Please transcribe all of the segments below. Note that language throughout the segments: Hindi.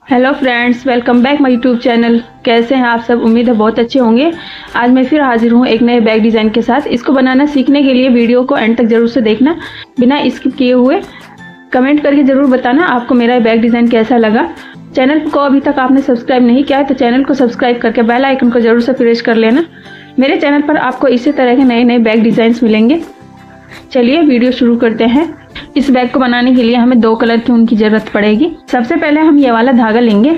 Hello friends, welcome back my YouTube channel. कैसे हैं आप सब? उम्मीद है बहुत अच्छे होंगे। आज मैं फिर हाजिर हूँ एक नए बैग डिज़ाइन के साथ। इसको बनाना सीखने के लिए वीडियो को एंड तक ज़रूर से देखना, बिना स्किप किए हुए। कमेंट करके ज़रूर बताना आपको मेरा बैग डिज़ाइन कैसा लगा। चैनल को अभी तक आपने सब्सक्राइब नहीं किया है तो चैनल को सब्सक्राइब करके बेल आइकन को ज़रूर से प्रेस कर लेना। मेरे चैनल पर आपको इसी तरह के नए नए बैग डिज़ाइंस मिलेंगे। चलिए वीडियो शुरू करते हैं। इस बैग को बनाने के लिए हमें 2 कलर की ऊन की जरूरत पड़ेगी। सबसे पहले हम ये वाला धागा लेंगे।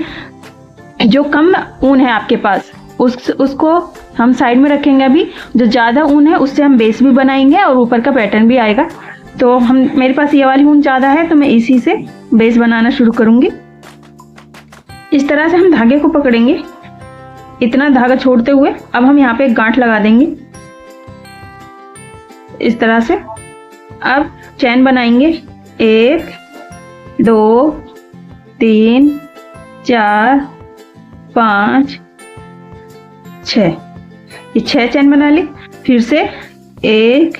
जो कम ऊन है आपके पास उसको हम साइड में रखेंगे। अभी जो ज़्यादा ऊन है उससे हम बेस भी बनाएंगे और ऊपर का पैटर्न भी आएगा। तो मेरे पास ये वाली ऊन ज़्यादा है तो मैं इसी से बेस बनाना शुरू करूँगी। इस तरह से हम धागे को पकड़ेंगे, इतना धागा छोड़ते हुए। अब हम यहाँ पे एक गांठ लगा देंगे इस तरह से। अब चैन बनाएंगे 1 2 3 4 5 6। ये 6 चैन बना ली। फिर से 1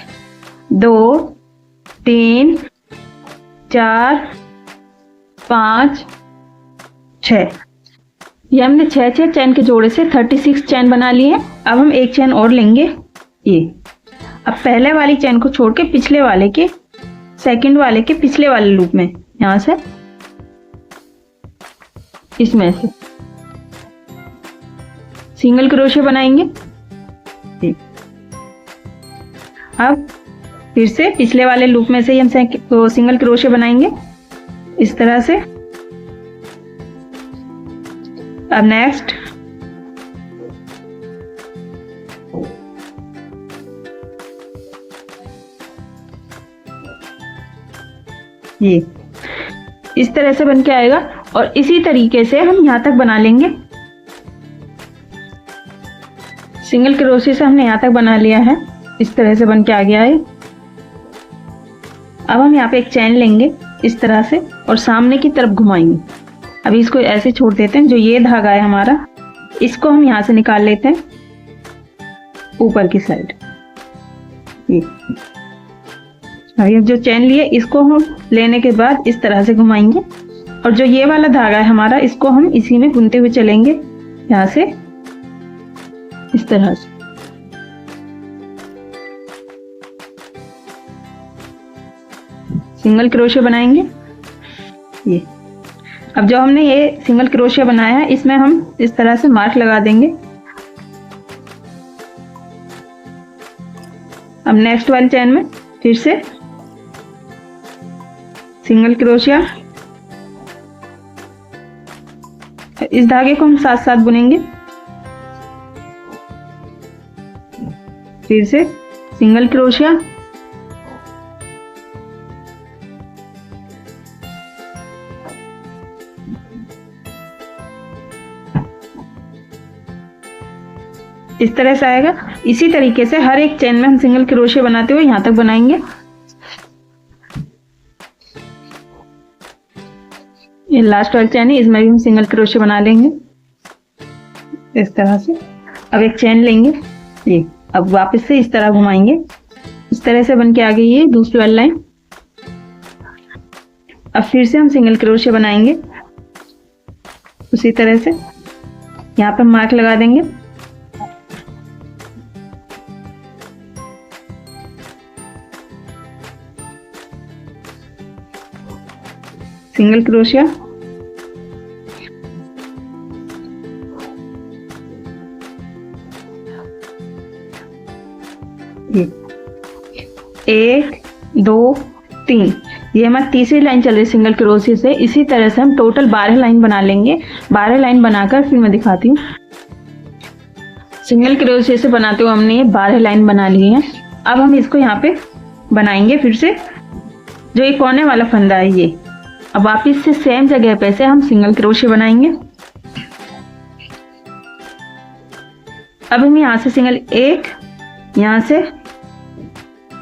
2 3 4 5 6। ये हमने 6 चैन के जोड़े से 36 चैन बना ली है। अब हम एक चैन और लेंगे। ये अब पहले वाली चैन को छोड़ के पिछले वाले के सेकंड वाले के पिछले वाले लूप में यहां से इसमें से सिंगल क्रोशे बनाएंगे। अब फिर से पिछले वाले लूप में से ही हम सिंगल क्रोशे बनाएंगे इस तरह से। अब नेक्स्ट ये इस तरह से बन के आएगा और इसी तरीके से हम यहां तक बना लेंगे। सिंगल क्रोशे से हमने यहां तक बना लिया है, इस तरह से बन के आ गया है। अब हम यहाँ पे एक चैन लेंगे इस तरह से और सामने की तरफ घुमाएंगे। अभी इसको ऐसे छोड़ देते हैं। जो ये धागा है हमारा, इसको हम यहां से निकाल लेते हैं ऊपर की साइड। अभी जो चैन लिए इसको हम लेने के बाद इस तरह से घुमाएंगे और जो ये वाला धागा है हमारा, इसको हम इसी में बुनते हुए चलेंगे यहाँ से इस तरह से। सिंगल क्रोशे बनाएंगे ये। अब जो हमने ये सिंगल क्रोशे बनाया है इसमें हम इस तरह से मार्क लगा देंगे। अब नेक्स्ट वाली चैन में फिर से सिंगल क्रोशिया। इस धागे को हम साथ साथ बुनेंगे। फिर से सिंगल क्रोशिया, इस तरह से आएगा। इसी तरीके से हर एक चैन में हम सिंगल क्रोशे बनाते हुए यहां तक बनाएंगे। ये लास्ट वाली चैन है, इसमें भी हम सिंगल क्रोशे बना लेंगे इस तरह से। अब एक चैन लेंगे ये, अब वापस से इस तरह घुमाएंगे। इस तरह से बन के आ गई ये दूसरी वाली लाइन। अब फिर से हम सिंगल क्रोशे बनाएंगे उसी तरह से। यहाँ पर मार्क लगा देंगे। सिंगल क्रोशिया, ये 1 2 3। ये हमारी तीसरी लाइन चल रही है सिंगल क्रोशिया से। इसी तरह से हम टोटल 12 लाइन बना लेंगे। 12 लाइन बनाकर फिर मैं दिखाती हूँ। सिंगल क्रोशिया से बनाते हुए हमने ये 12 लाइन बना ली है। अब हम इसको यहाँ पे बनाएंगे फिर से। जो ये कोने वाला फंदा है ये, अब वापिस से सेम जगह पे से हम सिंगल क्रोशे बनाएंगे। अब हम यहाँ से सिंगल एक, यहाँ से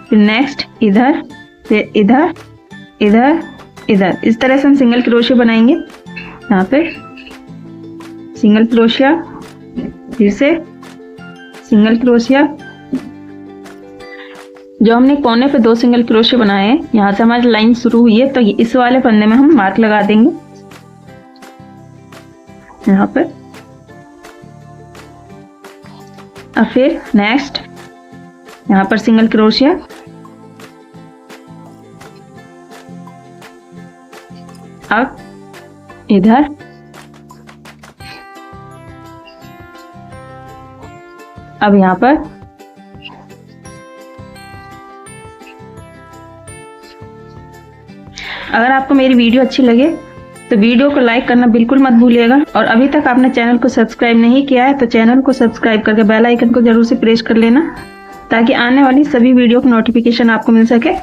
फिर नेक्स्ट इधर, फिर इधर इधर इधर, इस तरह से हम सिंगल क्रोशे बनाएंगे। यहाँ पे सिंगल क्रोशिया, फिर से सिंगल क्रोशिया। जो हमने कोने पे 2 सिंगल क्रोशे बनाए हैं, यहाँ से हमारी लाइन शुरू हुई है तो इस वाले पन्ने में हम मार्क लगा देंगे। यहाँ पे। अब फिर नेक्स्ट यहाँ पर सिंगल क्रोशिया, अब इधर अब यहाँ पर अगर आपको मेरी वीडियो अच्छी लगे तो वीडियो को लाइक करना बिल्कुल मत भूलिएगा, और अभी तक आपने चैनल को सब्सक्राइब नहीं किया है तो चैनल को सब्सक्राइब करके बेल आइकन को जरूर से प्रेस कर लेना, ताकि आने वाली सभी वीडियो की नोटिफिकेशन आपको मिल सके।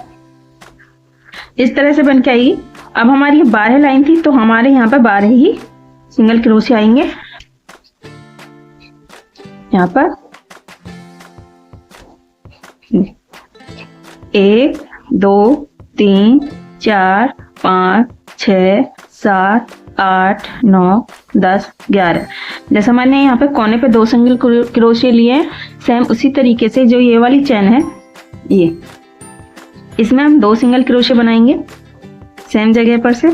इस तरह से बन के आएगी। अब हमारी 12 लाइन थी तो हमारे यहाँ पर 12 ही सिंगल क्रोशिया आएंगे। यहाँ पर 1 2 3 4 5 6 7 8 9 10 11। जैसे मैंने यहाँ पे कोने पे 2 सिंगल क्रोशिया लिए हैं, सेम उसी तरीके से जो ये वाली चैन है ये, इसमें हम 2 सिंगल क्रोशिया बनाएंगे सेम जगह पर से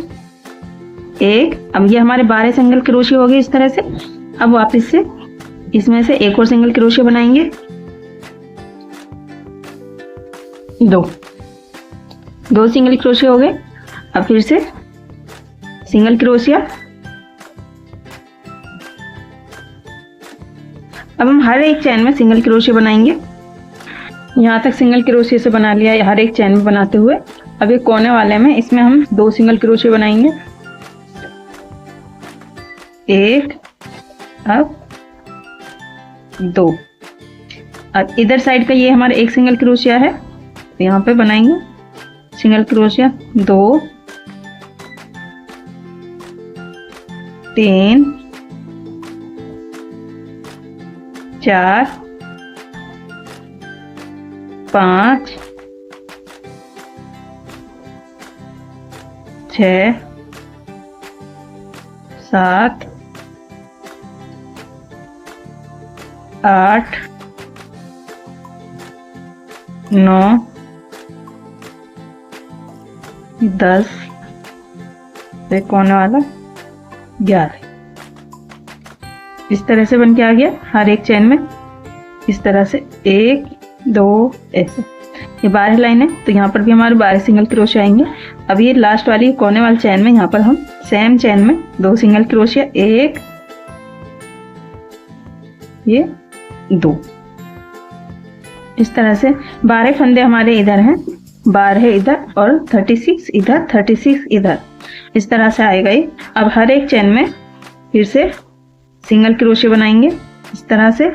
एक। अब ये हमारे 12 सिंगल क्रोशिया हो गए इस तरह से। अब वापस से इसमें से एक और सिंगल क्रोशिया बनाएंगे, 2 सिंगल क्रोशिया हो गए। अब फिर से सिंगल क्रोशिया। अब हम हर एक चैन में सिंगल क्रोशिया बनाएंगे। यहाँ तक सिंगल क्रोशिया से बना लिया है हर एक चैन में बनाते हुए। अब ये कोने वाले में इसमें हम 2 सिंगल क्रोशिया बनाएंगे, 1 अब 2। अब इधर साइड का ये हमारा एक सिंगल क्रोशिया है, तो यहाँ पे बनाएंगे सिंगल क्रोशिया 2 3 4 5 6 7 8 9 10, एक कोने वाला 11। इस तरह से बन के आ गया हर एक चैन में। इस तरह से 1 2 ऐसे। ये 12 लाइन है तो यहाँ पर भी हमारे 12 सिंगल क्रोशिया आएंगे। अब ये लास्ट वाली कोने वाली चैन में यहाँ पर हम सेम चैन में 2 सिंगल क्रोशिया, 1 ये 2। इस तरह से 12 फंदे हमारे इधर हैं, 12 इधर और 36 इधर, 36 इधर। इस तरह से आएगा ये। अब हर एक चैन में फिर से सिंगल क्रोशिया बनाएंगे इस तरह से।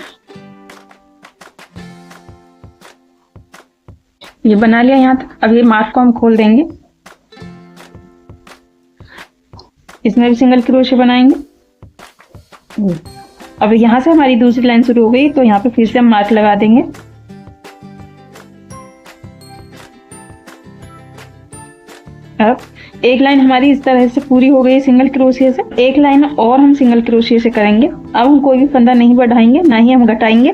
ये बना लिया यहाँ तक। अब ये मार्क को हम खोल देंगे, इसमें भी सिंगल क्रोशिया बनाएंगे। अब यहाँ से हमारी दूसरी लाइन शुरू हो गई तो यहाँ पे फिर से हम मार्क लगा देंगे। अब एक लाइन हमारी इस तरह से पूरी हो गई सिंगल क्रोशिया से। एक लाइन और हम सिंगल क्रोशिया से करेंगे। अब हम कोई भी फंदा नहीं बढ़ाएंगे, ना ही हम घटाएंगे।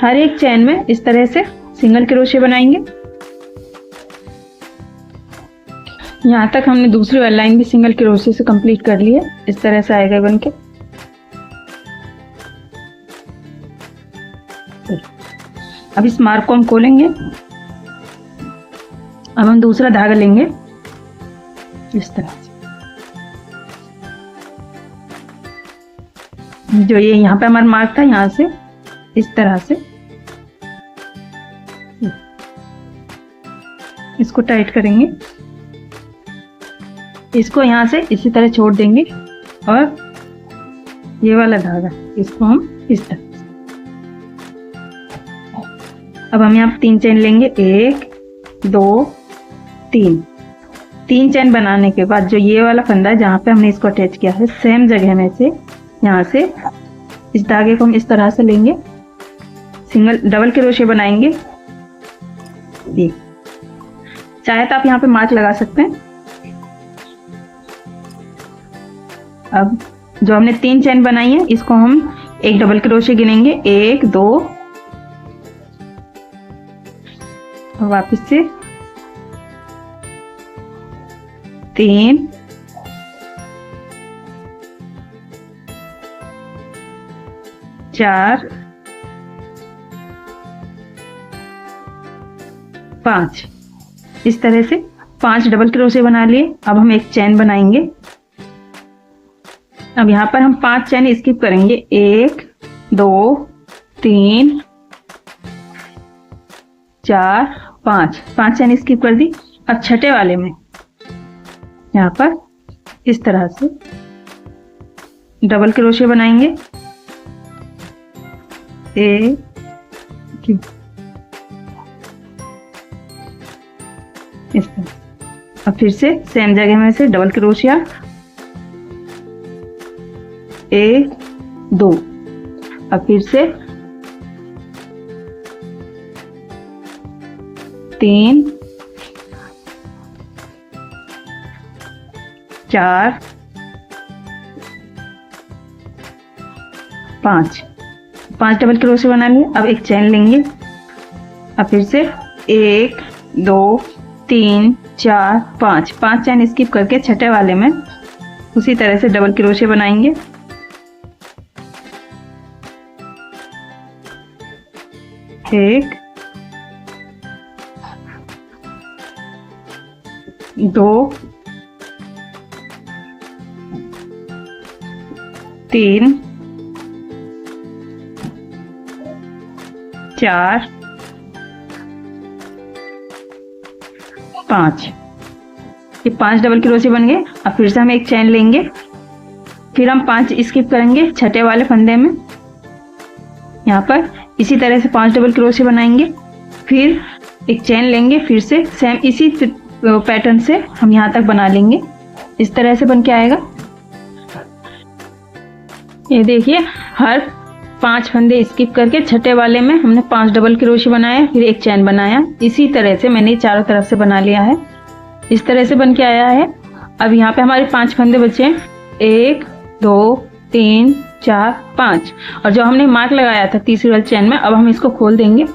हर एक चैन में इस तरह से सिंगल क्रोशिया बनाएंगे। यहाँ तक हमने दूसरी वाली लाइन भी सिंगल क्रोशिया से कंप्लीट कर ली है। इस तरह से आएगा बनके। अब इस मार्क को हम खोलेंगे। अब हम दूसरा धागा लेंगे इस तरह से, जो ये यहाँ पे हमारा मार्क था, यहाँ से इस तरह से इसको टाइट करेंगे। इसको यहाँ से इसी तरह छोड़ देंगे और ये वाला धागा इसको हम इस तरह। अब हम यहाँ 3 चेन लेंगे, 1 2 3। 3 चेन बनाने के बाद जो ये वाला फंदा है जहाँ पे हमने इसको अटैच किया है, सेम जगह में से यहाँ से इस धागे को हम इस तरह से लेंगे, सिंगल डबल क्रोशिया बनाएंगे। ये चाहे तो आप यहाँ पे मार्क लगा सकते हैं। अब जो हमने 3 चेन बनाई है इसको हम एक डबल क्रोशिया गिनेंगे, 1 2 और वापस से 3 4 5, इस तरह से 5 डबल क्रोशे बना लिए। अब हम एक चैन बनाएंगे। अब यहाँ पर हम 5 चैन स्किप करेंगे, 1 2 3 4 5, 5 चैन स्किप कर दी। अब छठे वाले में यहाँ पर इस तरह से डबल क्रोशे बनाएंगे, 1 इस तरह। अब फिर से सेम जगह में से डबल क्रोशिया, 1 2। अब फिर से 3 4 5, 5 डबल क्रोशे बना लिए। अब एक चैन लेंगे। अब फिर से 1 2 3 4 5, 5 चैन स्किप करके छठे वाले में उसी तरह से डबल क्रोशे बनाएंगे। 1 2 3 4 5, ये 5 डबल क्रोशे बन गए। अब फिर से हम एक चैन लेंगे, फिर हम 5 स्किप करेंगे छठे वाले फंदे में। यहाँ पर इसी तरह से 5 डबल क्रोशे बनाएंगे, फिर एक चैन लेंगे, फिर से सेम इसी पैटर्न से हम यहाँ तक बना लेंगे। इस तरह से बन के आएगा। ये देखिए, हर 5 फंदे स्किप करके छठे वाले में हमने 5 डबल क्रोशे बनाया, फिर एक चैन बनाया। इसी तरह से मैंने चारों तरफ से बना लिया है। इस तरह से बन के आया है। अब यहाँ पे हमारे 5 फंदे बचे हैं, 1 2 3 4 5, और जो हमने मार्क लगाया था तीसरी वाली चैन में, अब हम इसको खोल देंगे।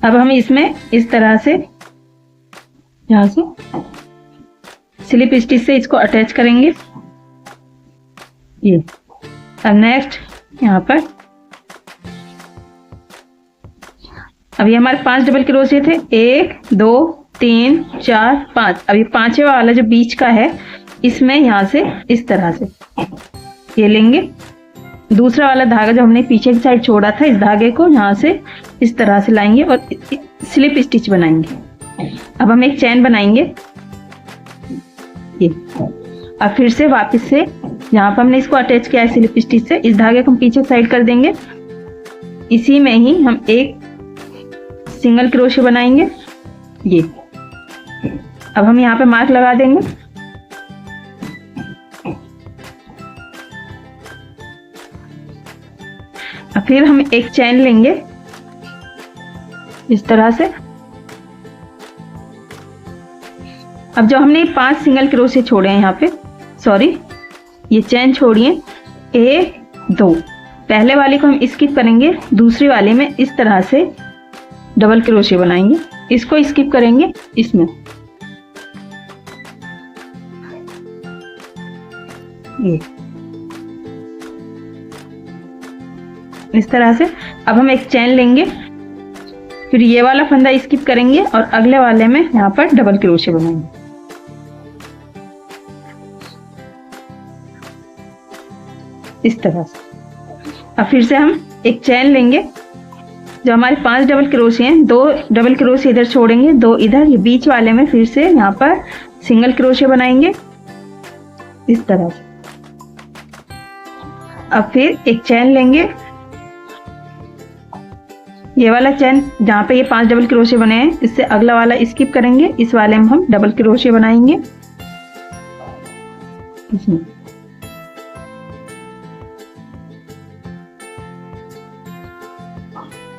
अब हम इसमें इस तरह से यहाँ से स्लिप स्टिच से इसको अटैच करेंगे। ये अब नेक्स्ट यहाँ पर अब ये हमारे 5 डबल क्रोशे थे, 1 2 3 4 5। अभी 5वें वाला जो बीच का है, इसमें यहाँ से इस तरह से ये लेंगे। दूसरा वाला धागा जो हमने पीछे की साइड छोड़ा था, इस धागे को यहाँ से इस तरह से लाएंगे और स्लिप स्टिच बनाएंगे। अब हम एक चैन बनाएंगे। ये अब फिर से वापस से यहाँ पर हमने इसको अटैच किया है स्लिप स्टिच से, इस धागे को हम पीछे साइड कर देंगे। इसी में ही हम एक सिंगल क्रोशे बनाएंगे। ये अब हम यहाँ पे मार्क लगा देंगे। अब फिर हम एक चैन लेंगे इस तरह से। अब जो हमने 5 सिंगल क्रोशे छोड़े हैं यहाँ पे, सॉरी ये चैन छोड़िए, 1 2, पहले वाले को हम स्किप करेंगे, दूसरी वाले में इस तरह से डबल क्रोशे बनाएंगे। इसको स्किप करेंगे इसमें, ये इस तरह से। अब हम एक चैन लेंगे, फिर ये वाला फंदा स्किप करेंगे और अगले वाले में यहाँ पर डबल क्रोशे बनाएंगे। इस तरह से। अब फिर से हम एक चैन लेंगे, जो हमारे 5 डबल क्रोशे हैं, 2 डबल क्रोशे इधर छोड़ेंगे, 2 इधर, ये बीच वाले में फिर से यहाँ पर सिंगल क्रोशे बनाएंगे इस तरह से। अब फिर एक चैन लेंगे, ये वाला चैन जहाँ पे ये 5 डबल क्रोशे बने हैं, इससे अगला वाला स्किप करेंगे, इस वाले में हम डबल क्रोशे बनाएंगे इसमें।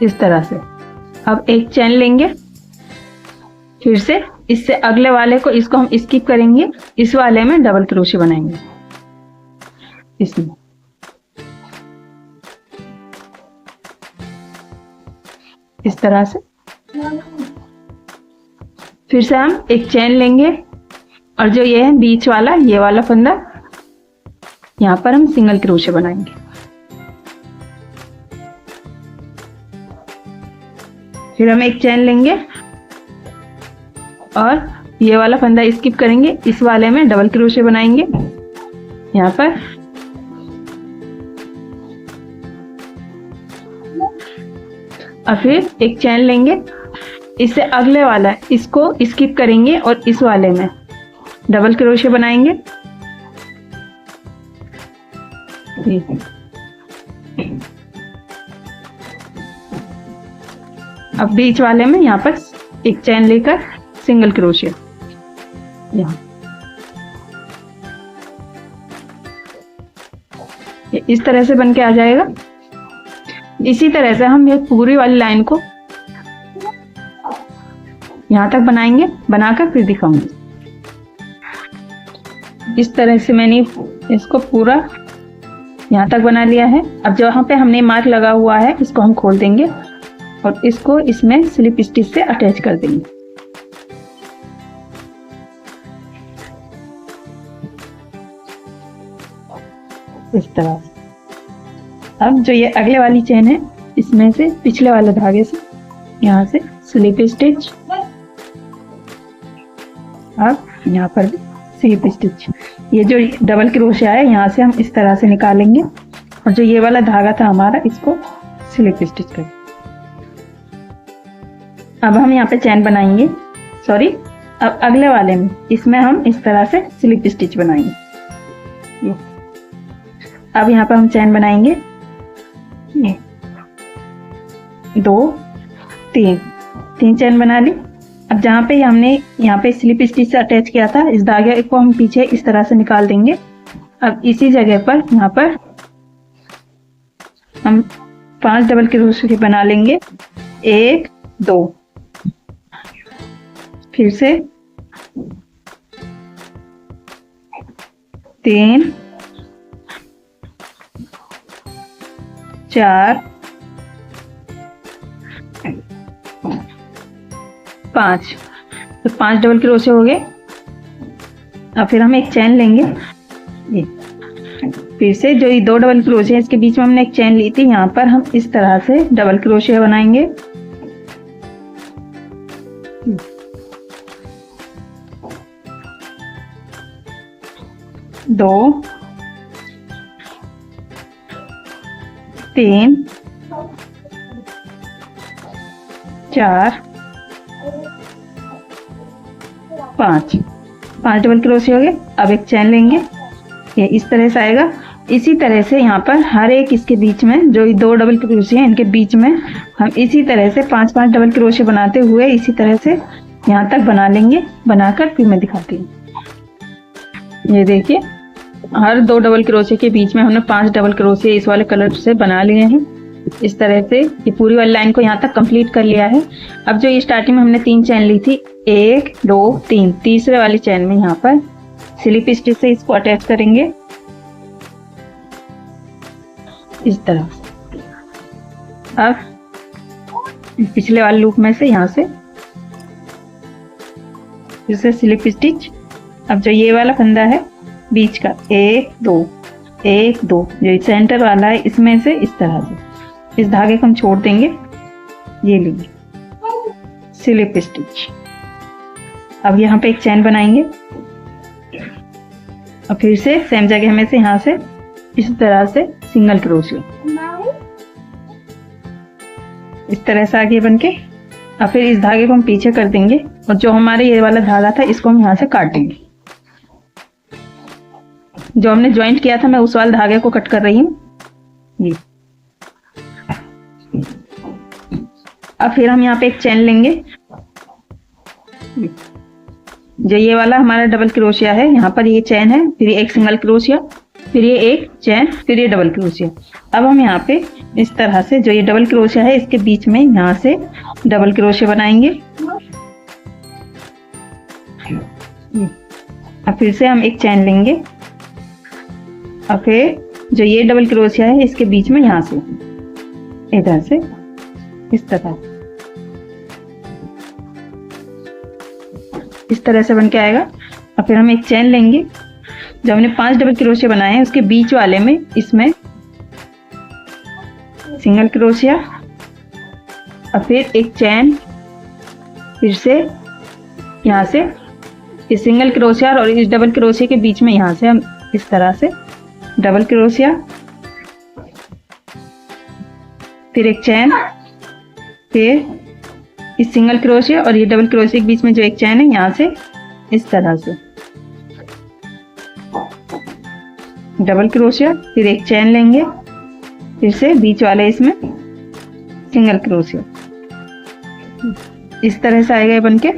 इस तरह से। अब एक चैन लेंगे, फिर से इससे अगले वाले को, इसको हम स्किप करेंगे, इस वाले में डबल क्रोशे बनाएंगे इसमें। इस तरह से। फिर से हम एक चैन लेंगे और जो ये है बीच वाला, ये वाला फंदा यहाँ पर हम सिंगल क्रोशे बनाएंगे। फिर हम एक चैन लेंगे और ये वाला फंदा स्किप करेंगे, इस वाले में डबल क्रोशे बनाएंगे यहाँ पर। और फिर एक चैन लेंगे, इससे अगले वाला इसको स्किप करेंगे और इस वाले में डबल क्रोशे बनाएंगे। अब बीच वाले में यहाँ पर एक चैन लेकर सिंगल क्रोशे यहाँ, इस तरह से बन के आ जाएगा। इसी तरह से हम ये पूरी वाली लाइन को यहाँ तक बनाएंगे, बनाकर फिर दिखाऊंगी। इस तरह से मैंने इसको पूरा यहाँ तक बना लिया है। अब जहाँ पे हमने मार्क लगा हुआ है इसको हम खोल देंगे और इसको इसमें स्लिप स्टिच से अटैच कर देंगे। इस तरह से। अब जो ये अगले वाली चेन है इसमें से पिछले वाले धागे से यहाँ से स्लिप स्टिच, अब यहाँ पर भी स्लिप स्टिच। ये जो डबल क्रोशिया है यहाँ से हम इस तरह से निकालेंगे और जो ये वाला धागा था हमारा इसको स्लिप स्टिच करेंगे। अब हम यहाँ पे चैन बनाएंगे, सॉरी अब अगले वाले में इसमें हम इस तरह से स्लिप स्टिच बनाएंगे। अब यहाँ पर हम चैन बनाएंगे, ये 2 3 चैन बना ली। अब जहाँ पे हमने यहाँ पे स्लिप स्टिच से अटैच किया था इस धागे को हम पीछे इस तरह से निकाल देंगे। अब इसी जगह पर यहाँ पर हम 5 डबल क्रोशे बना लेंगे, 1 2, फिर से 3 4 5, तो 5 डबल क्रोशे हो गए। अब फिर हम एक चैन लेंगे, ये फिर से जो ये 2 डबल क्रोशे है इसके बीच में हमने एक चैन ली थी, यहाँ पर हम इस तरह से डबल क्रोशे बनाएंगे। 2 3 4 5 डबल क्रोशे हो गए। अब एक चैन लेंगे, ये इस तरह से आएगा। इसी तरह से यहाँ पर हर एक इसके बीच में जो 2 डबल क्रोशे हैं इनके बीच में हम इसी तरह से 5 डबल क्रोशे बनाते हुए इसी तरह से यहाँ तक बना लेंगे। बनाकर फिर मैं दिखाती हूँ। ये देखिए हर 2 डबल क्रोशे के बीच में हमने 5 डबल क्रोशे इस वाले कलर से बना लिए हैं। इस तरह से ये पूरी वाली लाइन को यहाँ तक कंप्लीट कर लिया है। अब जो ये स्टार्टिंग में हमने 3 चैन ली थी, 1 2 3, तीसरे वाली चैन में यहाँ पर स्लिप स्टिच से इसको अटैच करेंगे इस तरह। अब पिछले वाले लूप में से यहाँ से फिर से स्लिप स्टिच। अब जो ये वाला फंदा है बीच का 1 2 1 2, जो सेंटर वाला है इसमें से इस तरह से इस धागे को हम छोड़ देंगे, ये लीजिए स्लिप स्टिच। अब यहाँ पे एक चैन बनाएंगे और फिर से सेम जगह में से यहाँ से इस तरह से सिंगल क्रोशे इस तरह से आगे बन के। और फिर इस धागे को हम पीछे कर देंगे और जो हमारे ये वाला धागा था इसको हम यहाँ से काटेंगे। जो हमने ज्वाइंट किया था मैं उस वाले धागे को कट कर रही हूँ ये। अब फिर हम यहाँ पे एक चैन लेंगे, जो ये वाला हमारा डबल क्रोशिया है यहाँ पर ये चैन है, फिर एक सिंगल क्रोशिया, फिर ये एक चैन, फिर ये डबल क्रोशिया। अब हम यहाँ पे इस तरह से जो ये डबल क्रोशिया है इसके बीच में यहाँ से डबल क्रोशिया बनाएंगे। अब फिर से हम एक चैन लेंगे और फिर जो ये डबल क्रोशिया है इसके बीच में यहाँ से इधर से इस तरह से बन के आएगा। और फिर हम एक चैन लेंगे, जो हमने 5 डबल क्रोशिया बनाए हैं उसके बीच वाले में इसमें सिंगल क्रोशिया और फिर एक चैन, फिर से यहाँ से इस सिंगल क्रोशिया और इस डबल क्रोशिया के बीच में यहाँ से हम इस तरह से डबल क्रोशिया, फिर एक चैन, फिर इस सिंगल क्रोशिया और ये डबल क्रोशिया के बीच में जो एक चैन है यहाँ से इस तरह से डबल क्रोशिया, फिर एक चैन लेंगे, फिर से बीच वाले इसमें सिंगल क्रोशिया। इस तरह से आएगा ये बनके।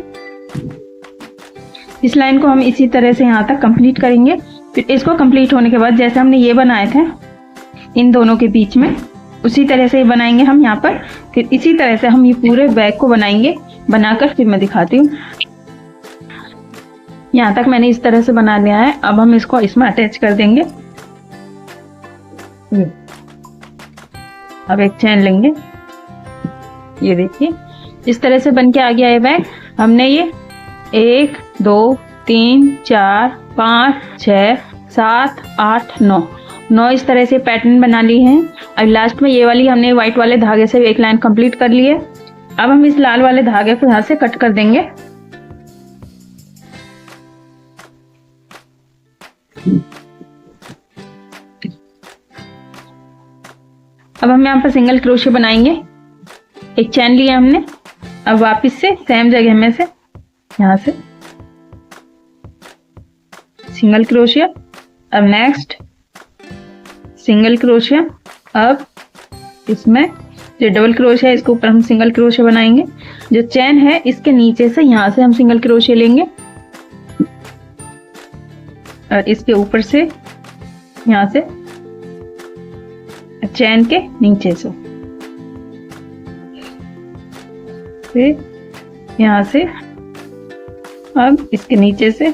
इस लाइन को हम इसी तरह से यहाँ तक कंप्लीट करेंगे। फिर इसको कंप्लीट होने के बाद जैसे हमने ये बनाए थे इन दोनों के बीच में, उसी तरह से बनाएंगे हम यहाँ पर। फिर इसी तरह से हम ये पूरे बैग को बनाएंगे। बनाकर फिर मैं दिखाती हूँ। यहाँ तक मैंने इस तरह से बना लिया है। अब हम इसको इसमें अटैच कर देंगे। अब एक चैन लेंगे, ये देखिए इस तरह से बन के आ गया ये बैग। हमने ये 1 2 3 4 5 6 7 8 9 इस तरह से पैटर्न बना ली है। अब लास्ट में ये वाली हमने व्हाइट वाले धागे से एक लाइन कंप्लीट कर ली है। अब हम इस लाल वाले धागे को यहाँ से कट कर देंगे। अब हम यहाँ पर सिंगल क्रोशिया बनाएंगे। एक चैन लिया हमने। अब वापस से सेम जगह में से यहाँ से सिंगल क्रोशिया, अब नेक्स्ट सिंगल क्रोशिया। अब इसमें जो डबल क्रोशिया है इसके ऊपर हम सिंगल क्रोशिया बनाएंगे। जो चैन है इसके नीचे से यहाँ से हम सिंगल क्रोशिया लेंगे और इसके ऊपर से यहाँ से चैन के नीचे से, फिर यहाँ से अब इसके नीचे से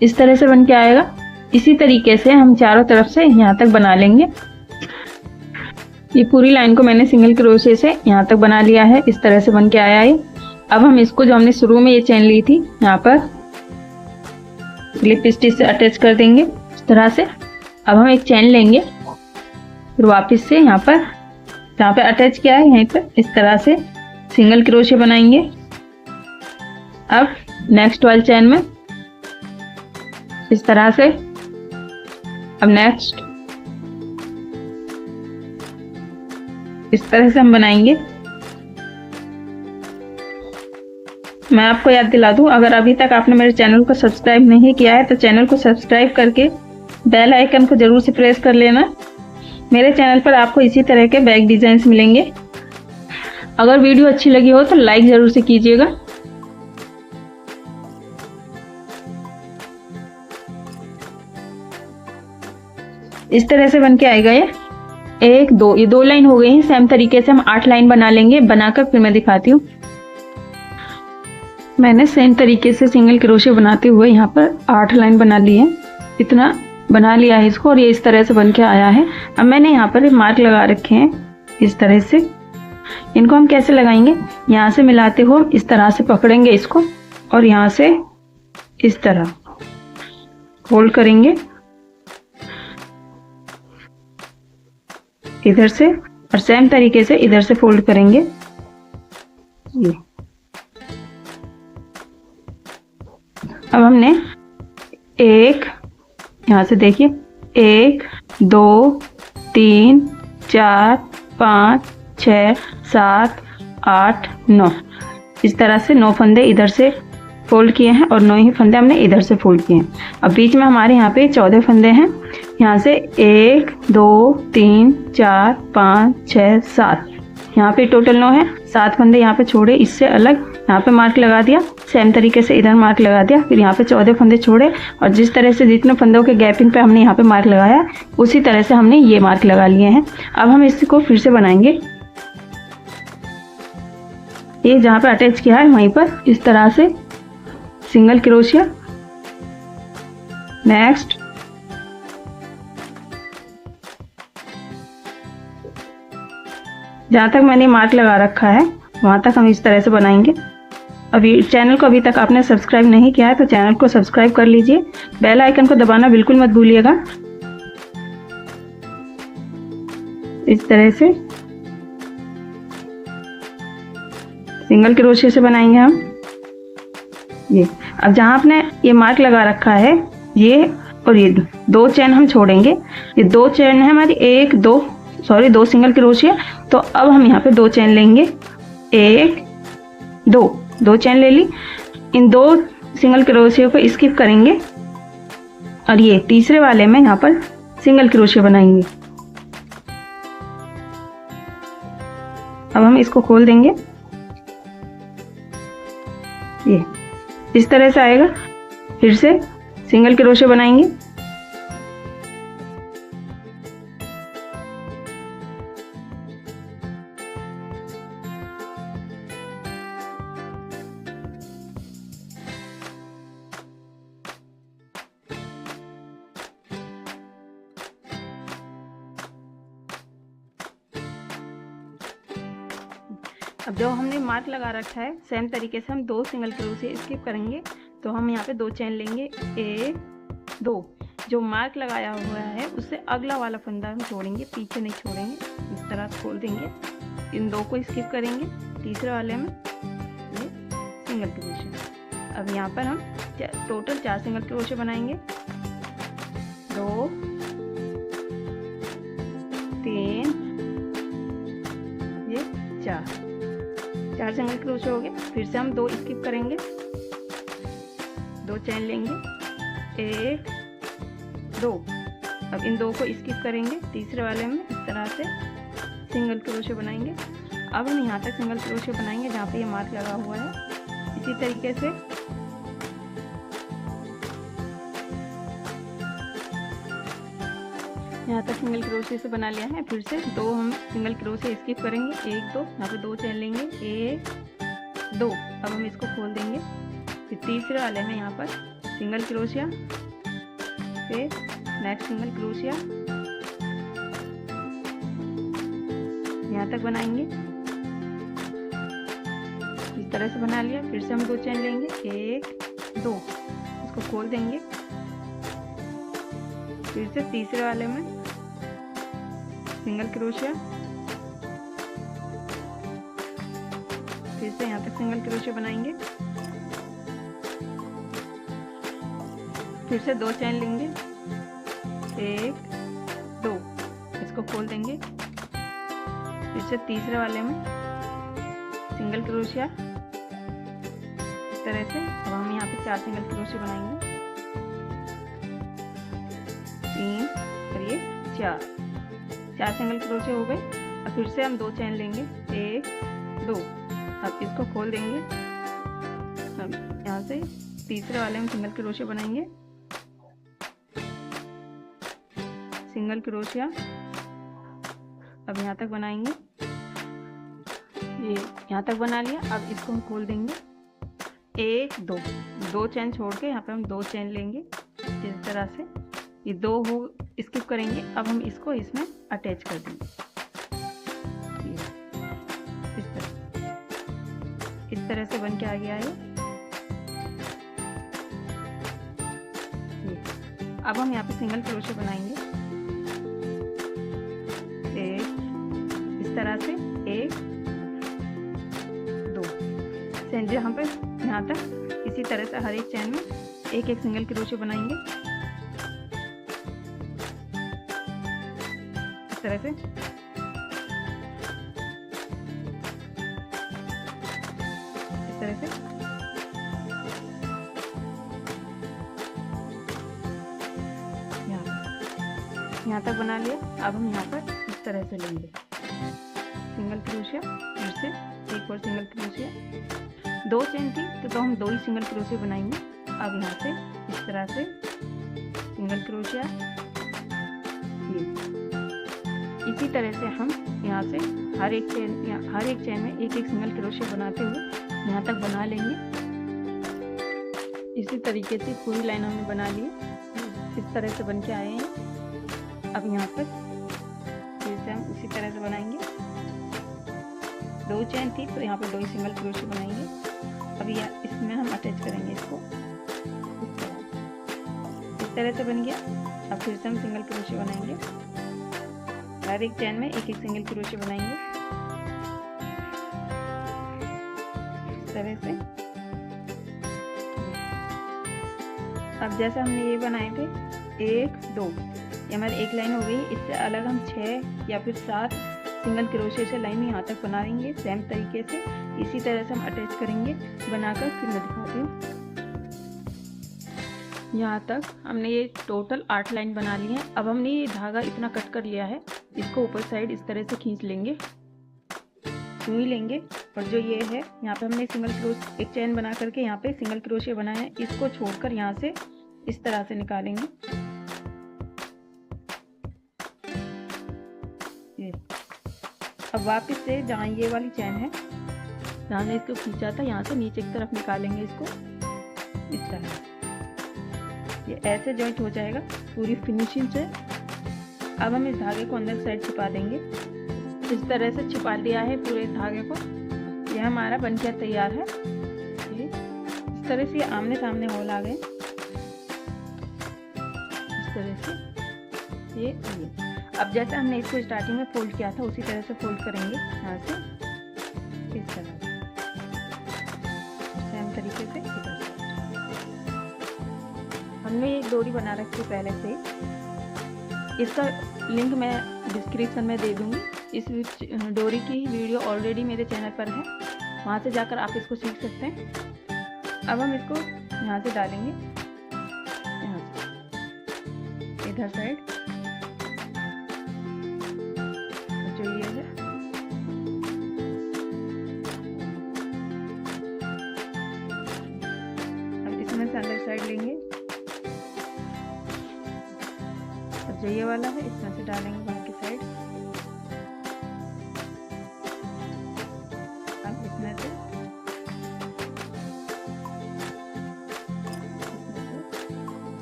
इस तरह से बन के आएगा। इसी तरीके से हम चारों तरफ से यहाँ तक बना लेंगे। ये पूरी लाइन को मैंने सिंगल क्रोशिया से यहाँ तक बना लिया है। इस तरह से बन के आया है। अब हम इसको जो हमने शुरू में ये चैन ली थी यहाँ पर स्लिप स्टिच से अटैच कर देंगे इस तरह से। अब हम एक चैन लेंगे, फिर वापस से यहाँ पर जहाँ पे अटैच किया है यहीं पर इस तरह से सिंगल क्रोशिया बनाएंगे। अब नेक्स्ट वाले चैन में इस तरह से, अब नेक्स्ट इस तरह से हम बनाएंगे। मैं आपको याद दिला दूं, अगर अभी तक आपने मेरे चैनल को सब्सक्राइब नहीं किया है तो चैनल को सब्सक्राइब करके बेल आइकन को जरूर से प्रेस कर लेना। मेरे चैनल पर आपको इसी तरह के बैग डिजाइन्स मिलेंगे। अगर वीडियो अच्छी लगी हो तो लाइक जरूर से कीजिएगा। इस तरह से बन के आएगा ये 1 2, ये 2 लाइन हो गई हैं। सेम तरीके से हम 8 लाइन बना लेंगे। बनाकर फिर मैं दिखाती हूँ। मैंने सेम तरीके से सिंगल क्रोशिया बनाते हुए यहाँ पर 8 लाइन बना ली है। इतना बना लिया है इसको और ये इस तरह से बन के आया है। अब मैंने यहाँ पर मार्क लगा रखे हैं इस तरह से। इनको हम कैसे लगाएंगे, यहाँ से मिलाते हुए इस तरह से पकड़ेंगे इसको और यहाँ से इस तरह होल्ड करेंगे इधर से, और सेम तरीके से इधर से फोल्ड करेंगे। ये अब हमने एक, यहाँ से देखिए 1 2 3 4 5 6 7 8 9 इस तरह से 9 फंदे इधर से फोल्ड किए हैं और 9 ही फंदे हमने इधर से फोल्ड किए हैं। अब बीच में हमारे यहाँ पे 14 फंदे हैं। यहाँ से 1 2 3 4 5 6 7, यहाँ पे टोटल 9 है। 7 फंदे यहाँ पे छोड़े, इससे अलग यहाँ पे मार्क लगा दिया। सेम तरीके से इधर मार्क लगा दिया। फिर यहाँ पे 14 फंदे छोड़े और जिस तरह से जितने फंदों के गैपिंग पे हमने यहाँ पे मार्क लगाया उसी तरह से हमने ये मार्क लगा लिए हैं। अब हम इसको फिर से बनाएंगे। ये जहाँ पे अटैच किया है वहीं पर इस तरह से सिंगल क्रोशिया, नेक्स्ट जहाँ तक मैंने मार्क लगा रखा है वहां तक हम इस तरह से बनाएंगे। अभी चैनल को अभी तक आपने सब्सक्राइब नहीं किया है तो चैनल को सब्सक्राइब कर लीजिए, बेल आइकन को दबाना बिल्कुल मत भूलिएगा। इस तरह से सिंगल क्रोशे से बनाएंगे हम ये। अब जहाँ आपने ये मार्क लगा रखा है ये और ये दो चेन हम छोड़ेंगे। ये दो चेन है हमारी, दो सिंगल क्रोशिया। तो अब हम यहाँ पे दो चेन लेंगे, दो चेन ले ली। इन दो सिंगल क्रोशिया को स्किप करेंगे और ये तीसरे वाले में यहाँ पर सिंगल क्रोशिया बनाएंगे। अब हम इसको खोल देंगे, ये इस तरह से आएगा। फिर से सिंगल क्रोशे बनाएंगे, अब जो हमने मार्क लगा रखा है सेम तरीके से हम दो सिंगल क्रोशे स्किप करेंगे। तो हम यहाँ पे दो चेन लेंगे, एक दो, जो मार्क लगाया हुआ है उससे अगला वाला फंदा हम छोड़ेंगे, पीछे नहीं छोड़ेंगे। इस तरह खोल देंगे, इन दो को स्किप करेंगे, तीसरे वाले में ये सिंगल क्रोशे। अब यहाँ पर हम टोटल 4 सिंगल क्रोशे बनाएंगे, 2 3 ये 4 सिंगल क्रोशे हो गए। फिर से हम 2 स्किप करेंगे, 2 चेन लेंगे, 1 2। अब इन 2 को स्किप करेंगे, तीसरे वाले में इस तरह से सिंगल क्रोशे बनाएंगे। अब हम यहाँ तक सिंगल क्रोशे बनाएंगे जहाँ पे ये मार्क लगा हुआ है। इसी तरीके से यहाँ तक सिंगल क्रोशे से बना लिया है। फिर से 2 हम सिंगल क्रोशे स्किप करेंगे, 1 2, यहाँ पे 2 चेन लेंगे, 1 2। अब हम इसको खोल देंगे। फिर तीसरे वाले में यहाँ पर सिंगल क्रोशिया, फिर नेक्स्ट सिंगल क्रोशिया, यहाँ तक बनाएंगे। इस तरह से बना लिया। फिर से हम 2 चेन लेंगे, 1 2, इसको खोल देंगे। फिर से तीसरे वाले में सिंगल क्रोशिया, फिर से यहाँ तक सिंगल क्रोशिया बनाएंगे। फिर से 2 चेन लेंगे, 1 2, इसको खोल देंगे। फिर से तीसरे वाले में सिंगल क्रोशिया, इस तरह से। अब हम यहाँ पे 4 सिंगल क्रोशिया बनाएंगे, 3 और ये 4 सिंगल क्रोशिया हो गए। अब फिर से हम 2 चेन लेंगे, 1 2। अब इसको खोल देंगे। अब यहाँ से तीसरे वाले में सिंगल क्रोशिया बनाएंगे, सिंगल क्रोशिया। अब यहाँ तक बनाएंगे, ये यहाँ तक बना लिया। अब इसको हम खोल देंगे, 1 2 चेन छोड़ के यहाँ पे हम 2 चेन लेंगे इस तरह से। ये 2 हो स्किप करेंगे। अब हम इसको इसमें अटैच कर देंगे, इस तरह से बन के आ गया है ये। अब हम यहाँ पे सिंगल क्रोशे बनाएंगे, इस तरह से 1 2 चेन। यहाँ पे यहाँ तक इसी तरह से हर एक चेन में एक एक सिंगल क्रोशे बनाएंगे इस तरह से। इस तरह से यहाँ तक बना लिया। अब हम यहाँ पर इस तरह से लेंगे सिंगल क्रोशिया, फिर से एक और सिंगल क्रोशिया। 2 चेन थी तो हम 2 ही सिंगल क्रोशिया बनाएंगे। अब यहाँ से इस तरह से सिंगल क्रोशिया, इसी तरह से हम यहाँ से हर एक चेन में एक एक सिंगल क्रोशिया बनाते हुए यहाँ तक बना लेंगे। इसी तरीके से पूरी लाइन हमने बना ली, इस तरह से बन के आए हैं। अब यहाँ पर फिर से हम इसी तरह से बनाएंगे। 2 चेन थी तो यहाँ पर 2 ही सिंगल क्रोशिया बनाएंगे। अब इसमें हम अटैच करेंगे इसको इस तरह से बन गया। अब फिर से हम सिंगल क्रोशे बनाएंगे, हर एक चैन में एक एक सिंगल क्रोशे बनाएंगे इस तरह से। अब जैसे हमने ये बनाए थे 1 2, ये हमारी एक लाइन हो गई। इससे अलग हम 6 या फिर 7 सिंगल क्रोशे से लाइन यहाँ तक बना लेंगे सेम तरीके से। इसी तरह से हम अटैच करेंगे बनाकर, फिर मैं दिखाती हूँ। यहाँ तक हमने ये टोटल 8 लाइन बना ली है। अब हमने ये धागा इतना कट कर लिया है, इसको ऊपर साइड इस तरह से खींच लेंगे, सुई लेंगे और जो ये है यहाँ पे हमने सिंगल क्रोश एक चैन बना करके यहाँ पे सिंगल क्रोशे बनाया है, इसको छोड़कर यहाँ से इस तरह से निकालेंगे। ये अब वापस से जहाँ ये वाली चैन है जहाँ ने इसको खींचा था यहाँ से नीचे की तरफ निकालेंगे इसको इस तरह। ये ऐसे जॉइंट हो जाएगा पूरी फिनिशिंग से। अब हम इस धागे को अंदर साइड छिपा देंगे, इस तरह से छिपा दिया है पूरे धागे को। यह हमारा बनकर तैयार है। इस तरह से आमने सामने होल आ गए इस तरह से ये। अब जैसे हमने इसको स्टार्टिंग में फोल्ड किया था उसी तरह से फोल्ड करेंगे यहाँ से इस तरह सेम तरीके से। हमने एक डोरी बना रखी है पहले से, इसका लिंक मैं डिस्क्रिप्शन में दे दूंगी। इस डोरी की वीडियो ऑलरेडी मेरे चैनल पर है, वहाँ से जाकर आप इसको सीख सकते हैं। अब हम इसको यहाँ से डालेंगे, यहाँ से इधर साइड जो ये है। अब इसमें से अंदर साइड लेंगे और जो ये वाला है इसमें से डालेंगे बाहर की साइड। अब इसमें से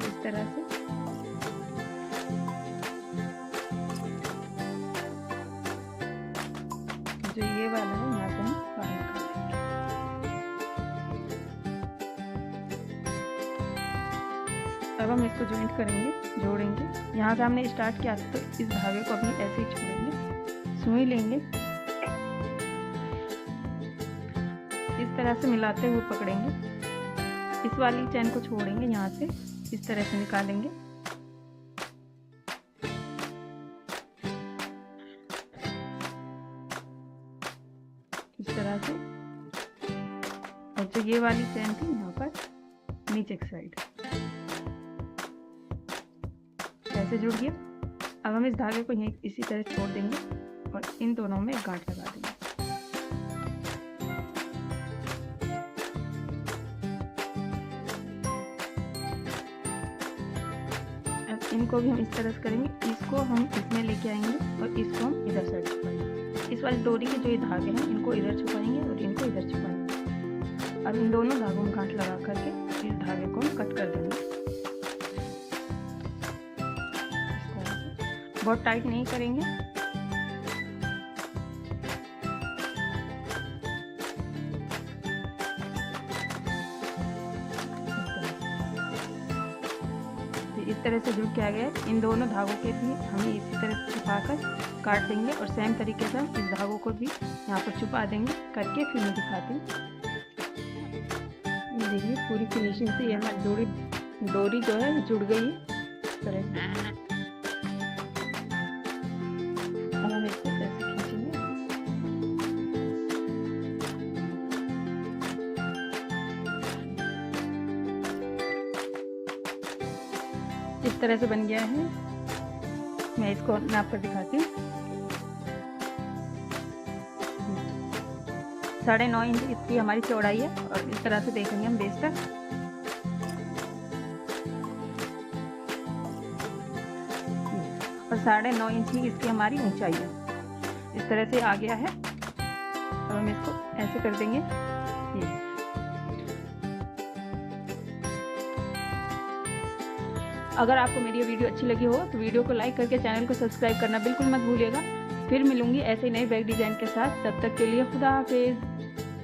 इस तरह से जो ये वाला है यहाँ से हम बाहर निकालेंगे। अब हम इसको ज्वाइंट करेंगे, जोड़ेंगे। यहाँ से हमने स्टार्ट किया था तो इस धागे को अभी ऐसे ही छोड़ेंगे, सुई लेंगे, इस तरह से मिलाते हुए पकड़ेंगे। इस वाली चैन को छोड़ेंगे, यहाँ से इस तरह से निकालेंगे। इस तरह से। और जो ये वाली चैन थी यहाँ पर नीचे की साइड ऐसे जुड़ गया। अब हम इस धागे को यहीं इसी तरह छोड़ देंगे और इन दोनों में एक गांठ लगा देंगे। अब इनको भी हम इस तरह से करेंगे, इसको हम इसमें लेके आएंगे और इसको हम इधर साइड छुपाएंगे। इस वाली डोरी के जो ये धागे हैं इनको इधर छुपाएंगे और इनको इधर छुपाएंगे। अब इन दोनों धागों में गांठ लगा करके इस धागे को हम कट कर देंगे। बहुत टाइट नहीं करेंगे, इस तरह से जुड़ के आ गया। इन दोनों धागों के भी हमें इसी तरह से छुपाकर काट देंगे और सेम तरीके से इस धागों को भी यहाँ पर छुपा देंगे करके। फिर मैं दिखाती हूँ। ये देखिए पूरी फिनिशिंग से ये हमारी डोरी जो है जुड़ गई है इस तरह से। अब हम इसको ऐसे खींचेंगे, इस तरह से बन गया है। मैं इसको नाप कर दिखाती हूँ। 9.5 इंच इसकी हमारी चौड़ाई है और इस तरह से देखेंगे हम बेस तक। और 9.5 इंच ही इसकी हमारी ऊंचाई है। इस तरह से आ गया है। अब हम इसको ऐसे कर देंगे। ये अगर आपको मेरी ये वीडियो अच्छी लगी हो तो वीडियो को लाइक करके चैनल को सब्सक्राइब करना बिल्कुल मत भूलिएगा। फिर मिलूंगी ऐसे नए बैग डिजाइन के साथ। तब तक के लिए खुदा हाफिज।